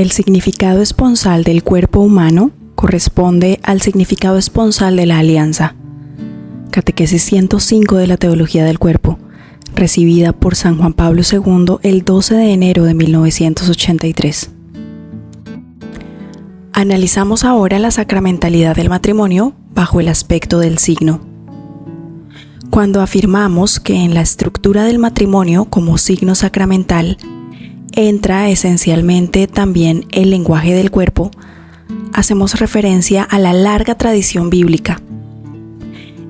El significado esponsal del cuerpo humano corresponde al significado esponsal de la alianza. Catequesis 105 de la Teología del Cuerpo, recibida por San Juan Pablo II el 12 de enero de 1983. Analizamos ahora la sacramentalidad del matrimonio bajo el aspecto del signo. Cuando afirmamos que en la estructura del matrimonio como signo sacramental entra esencialmente también el lenguaje del cuerpo, hacemos referencia a la larga tradición bíblica.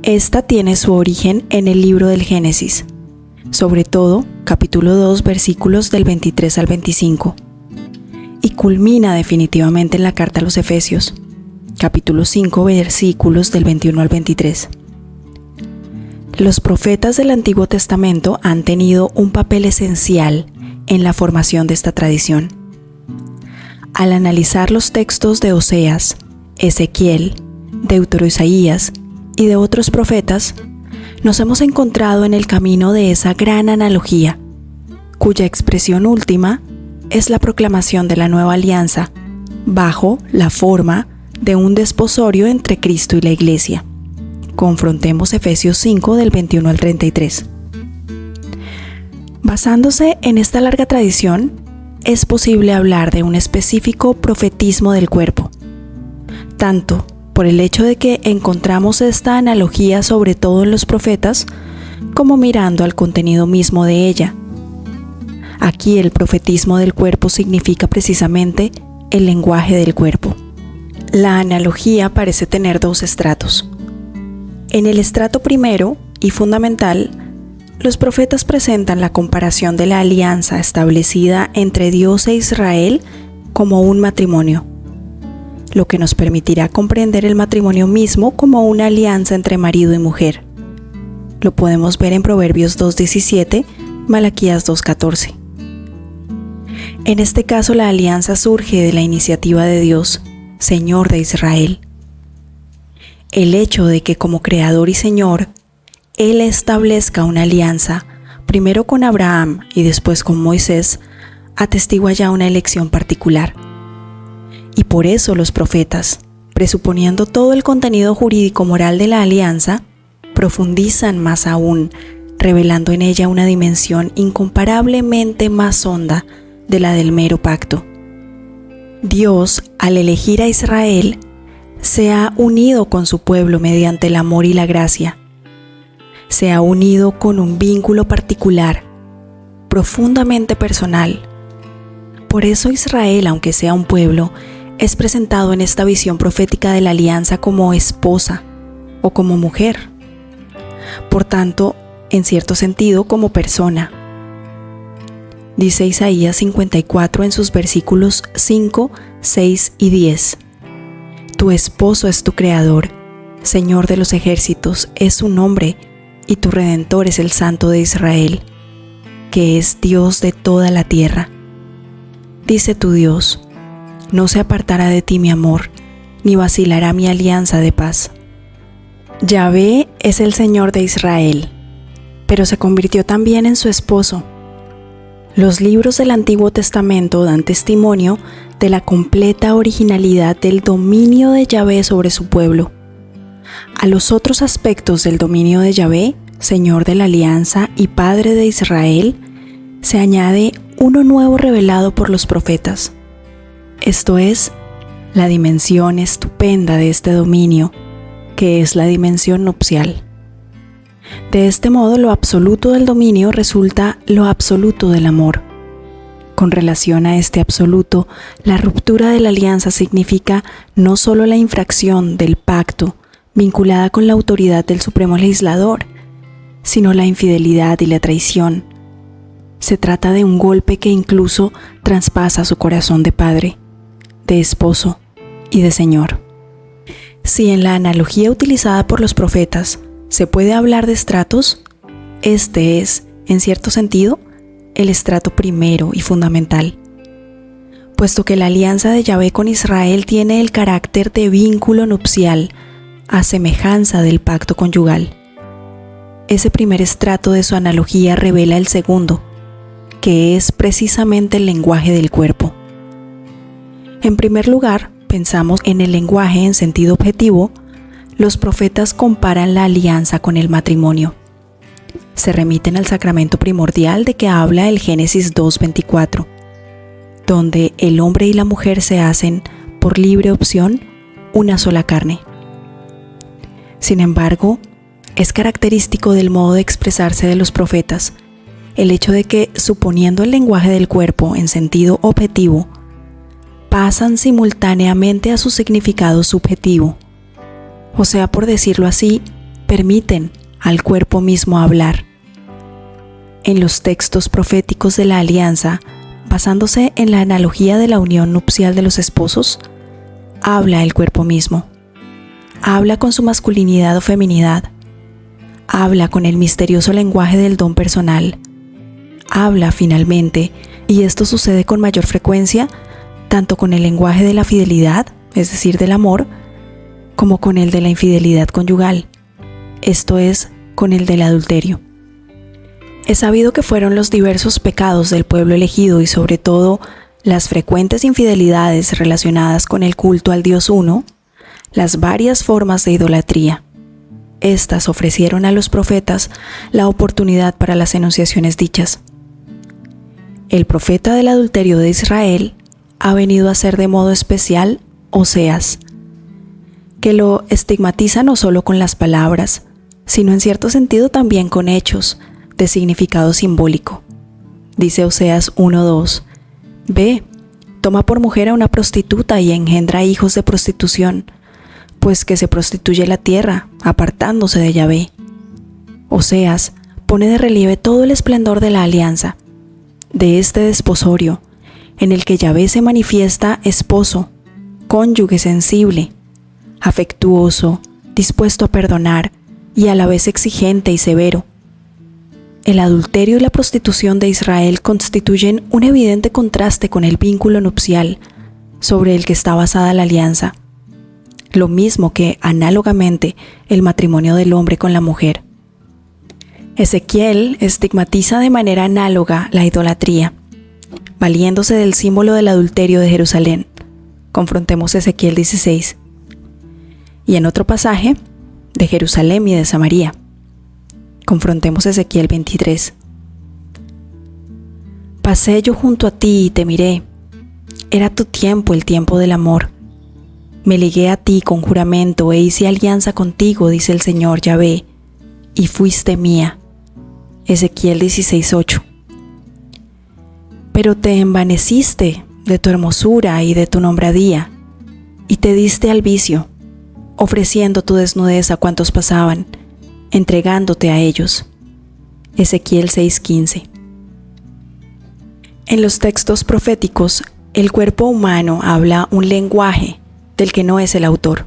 Esta tiene su origen en el libro del Génesis, sobre todo capítulo 2 versículos del 23 al 25, y culmina definitivamente en la carta a los Efesios, capítulo 5 versículos del 21 al 23. Los profetas del Antiguo Testamento han tenido un papel esencial en la formación de esta tradición. Al analizar los textos de Oseas, Ezequiel, Deutero-Isaías y de otros profetas, nos hemos encontrado en el camino de esa gran analogía, cuya expresión última es la proclamación de la nueva alianza bajo la forma de un desposorio entre Cristo y la Iglesia. Confrontemos Efesios 5 del 21 al 33. Basándose en esta larga tradición, es posible hablar de un específico profetismo del cuerpo, tanto por el hecho de que encontramos esta analogía sobre todo en los profetas, como mirando al contenido mismo de ella. Aquí el profetismo del cuerpo significa precisamente el lenguaje del cuerpo. La analogía parece tener dos estratos. En el estrato primero y fundamental, los profetas presentan la comparación de la alianza establecida entre Dios e Israel como un matrimonio, lo que nos permitirá comprender el matrimonio mismo como una alianza entre marido y mujer. Lo podemos ver en Proverbios 2:17, Malaquías 2:14. En este caso, la alianza surge de la iniciativa de Dios, Señor de Israel. El hecho de que como Creador y Señor, Él establezca una alianza, primero con Abraham y después con Moisés, atestigua ya una elección particular. Y por eso los profetas, presuponiendo todo el contenido jurídico-moral de la alianza, profundizan más aún, revelando en ella una dimensión incomparablemente más honda de la del mero pacto. Dios, al elegir a Israel, se ha unido con su pueblo mediante el amor y la gracia. Se ha unido con un vínculo particular, profundamente personal. Por eso Israel, aunque sea un pueblo, es presentado en esta visión profética de la alianza como esposa o como mujer. Por tanto, en cierto sentido, como persona. Dice Isaías 54 en sus versículos 5, 6 y 10. Tu esposo es tu creador, Señor de los ejércitos es su nombre, y tu Redentor es el Santo de Israel, que es Dios de toda la tierra. Dice tu Dios, no se apartará de ti mi amor, ni vacilará mi alianza de paz. Yahvé es el Señor de Israel, pero se convirtió también en su esposo. Los libros del Antiguo Testamento dan testimonio de la completa originalidad del dominio de Yahvé sobre su pueblo. A los otros aspectos del dominio de Yahvé, Señor de la Alianza y Padre de Israel, se añade uno nuevo revelado por los profetas. Esto es, la dimensión estupenda de este dominio, que es la dimensión nupcial. De este modo, lo absoluto del dominio resulta lo absoluto del amor. Con relación a este absoluto, la ruptura de la alianza significa no solo la infracción del pacto vinculada con la autoridad del Supremo Legislador, sino la infidelidad y la traición. Se trata de un golpe que incluso traspasa su corazón de padre, de esposo y de Señor. Si en la analogía utilizada por los profetas se puede hablar de estratos, este es, en cierto sentido, el estrato primero y fundamental, puesto que la alianza de Yahvé con Israel tiene el carácter de vínculo nupcial, a semejanza del pacto conyugal. Ese primer estrato de su analogía revela el segundo, que es precisamente el lenguaje del cuerpo. En primer lugar, pensamos en el lenguaje en sentido objetivo. Los profetas comparan la alianza con el matrimonio. Se remiten al sacramento primordial de que habla el Génesis 2:24, donde el hombre y la mujer se hacen, por libre opción, una sola carne. Sin embargo, es característico del modo de expresarse de los profetas el hecho de que, suponiendo el lenguaje del cuerpo en sentido objetivo, pasan simultáneamente a su significado subjetivo. O sea, por decirlo así, permiten al cuerpo mismo hablar. En los textos proféticos de la alianza, basándose en la analogía de la unión nupcial de los esposos, habla el cuerpo mismo. Habla con su masculinidad o feminidad. Habla con el misterioso lenguaje del don personal. Habla finalmente, y esto sucede con mayor frecuencia, tanto con el lenguaje de la fidelidad, es decir, del amor, como con el de la infidelidad conyugal, esto es, con el del adulterio. Es sabido que fueron los diversos pecados del pueblo elegido y sobre todo las frecuentes infidelidades relacionadas con el culto al Dios uno, las varias formas de idolatría. Estas ofrecieron a los profetas la oportunidad para las enunciaciones dichas. El profeta del adulterio de Israel ha venido a ser de modo especial Oseas, que lo estigmatiza no solo con las palabras, sino en cierto sentido también con hechos de significado simbólico. Dice Oseas 1:2, «Ve, toma por mujer a una prostituta y engendra hijos de prostitución, pues que se prostituye la tierra, apartándose de Yahvé». Oseas pone de relieve todo el esplendor de la alianza, de este desposorio, en el que Yahvé se manifiesta esposo, cónyuge sensible, afectuoso, dispuesto a perdonar y a la vez exigente y severo. El adulterio y la prostitución de Israel constituyen un evidente contraste con el vínculo nupcial sobre el que está basada la alianza, lo mismo que, análogamente, el matrimonio del hombre con la mujer. Ezequiel estigmatiza de manera análoga la idolatría, valiéndose del símbolo del adulterio de Jerusalén. Confrontemos Ezequiel 16. Y en otro pasaje, de Jerusalén y de Samaria. Confrontemos Ezequiel 23. Pasé yo junto a ti y te miré. Era tu tiempo, el tiempo del amor. Me ligué a ti con juramento e hice alianza contigo, dice el Señor Yahvé, y fuiste mía. Ezequiel 16:8. Pero te envaneciste de tu hermosura y de tu nombradía, y te diste al vicio, ofreciendo tu desnudez a cuantos pasaban, entregándote a ellos. Ezequiel 6:15. En los textos proféticos, el cuerpo humano habla un lenguaje del que no es el autor.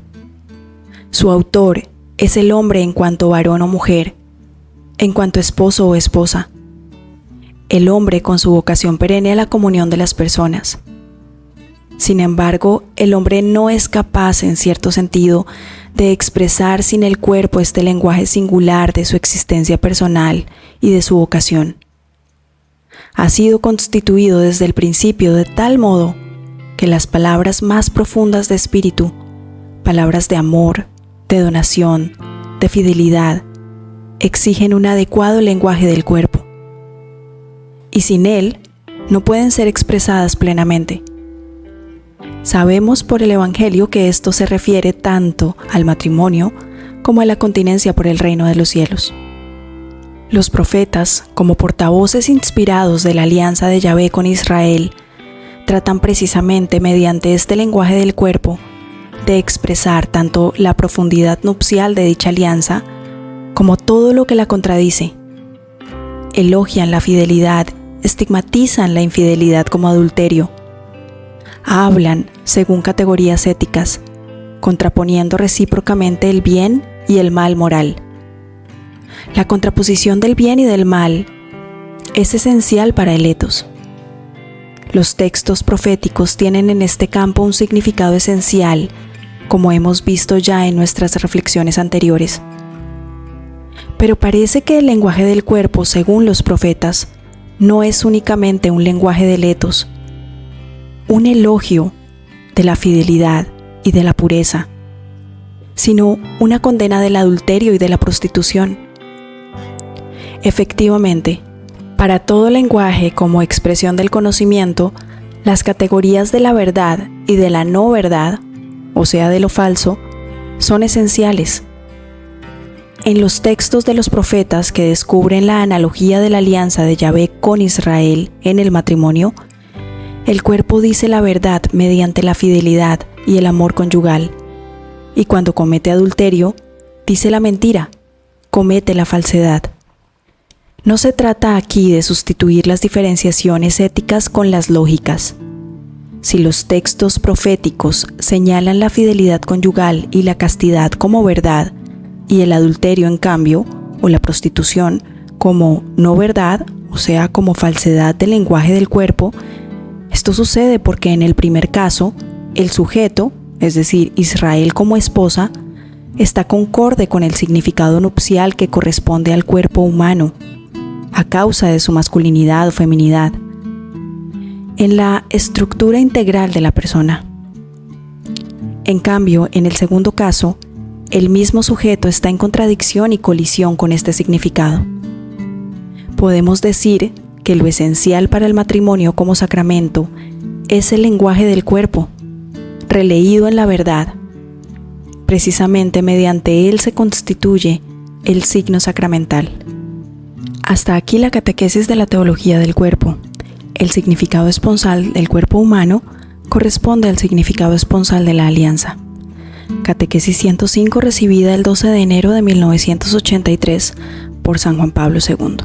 Su autor es el hombre en cuanto varón o mujer, en cuanto esposo o esposa. El hombre con su vocación perenne a la comunión de las personas. Sin embargo, el hombre no es capaz, en cierto sentido, de expresar sin el cuerpo este lenguaje singular de su existencia personal y de su vocación. Ha sido constituido desde el principio de tal modo que las palabras más profundas de espíritu, palabras de amor, de donación, de fidelidad, exigen un adecuado lenguaje del cuerpo. Y sin él, no pueden ser expresadas plenamente. Sabemos por el Evangelio que esto se refiere tanto al matrimonio como a la continencia por el reino de los cielos. Los profetas, como portavoces inspirados de la alianza de Yahvé con Israel, tratan precisamente mediante este lenguaje del cuerpo de expresar tanto la profundidad nupcial de dicha alianza como todo lo que la contradice. Elogian la fidelidad, estigmatizan la infidelidad como adulterio. Hablan según categorías éticas, contraponiendo recíprocamente el bien y el mal moral. La contraposición del bien y del mal es esencial para el etos. Los textos proféticos tienen en este campo un significado esencial, como hemos visto ya en nuestras reflexiones anteriores. Pero parece que el lenguaje del cuerpo, según los profetas, no es únicamente un lenguaje del etos. Un elogio de la fidelidad y de la pureza, sino una condena del adulterio y de la prostitución. Efectivamente, para todo lenguaje como expresión del conocimiento, las categorías de la verdad y de la no verdad, o sea, de lo falso, son esenciales. En los textos de los profetas que descubren la analogía de la alianza de Yahvé con Israel en el matrimonio, el cuerpo dice la verdad mediante la fidelidad y el amor conyugal, y cuando comete adulterio, dice la mentira, comete la falsedad. No se trata aquí de sustituir las diferenciaciones éticas con las lógicas. Si los textos proféticos señalan la fidelidad conyugal y la castidad como verdad, y el adulterio, en cambio, o la prostitución, como no verdad, o sea, como falsedad del lenguaje del cuerpo, esto sucede porque en el primer caso, el sujeto, es decir, Israel como esposa, está concorde con el significado nupcial que corresponde al cuerpo humano, a causa de su masculinidad o feminidad, en la estructura integral de la persona. En cambio, en el segundo caso, el mismo sujeto está en contradicción y colisión con este significado. Podemos decir que lo esencial para el matrimonio como sacramento es el lenguaje del cuerpo, releído en la verdad. Precisamente mediante él se constituye el signo sacramental. Hasta aquí la catequesis de la teología del cuerpo. El significado esponsal del cuerpo humano corresponde al significado esponsal de la alianza. Catequesis 105, recibida el 12 de enero de 1983 por San Juan Pablo II.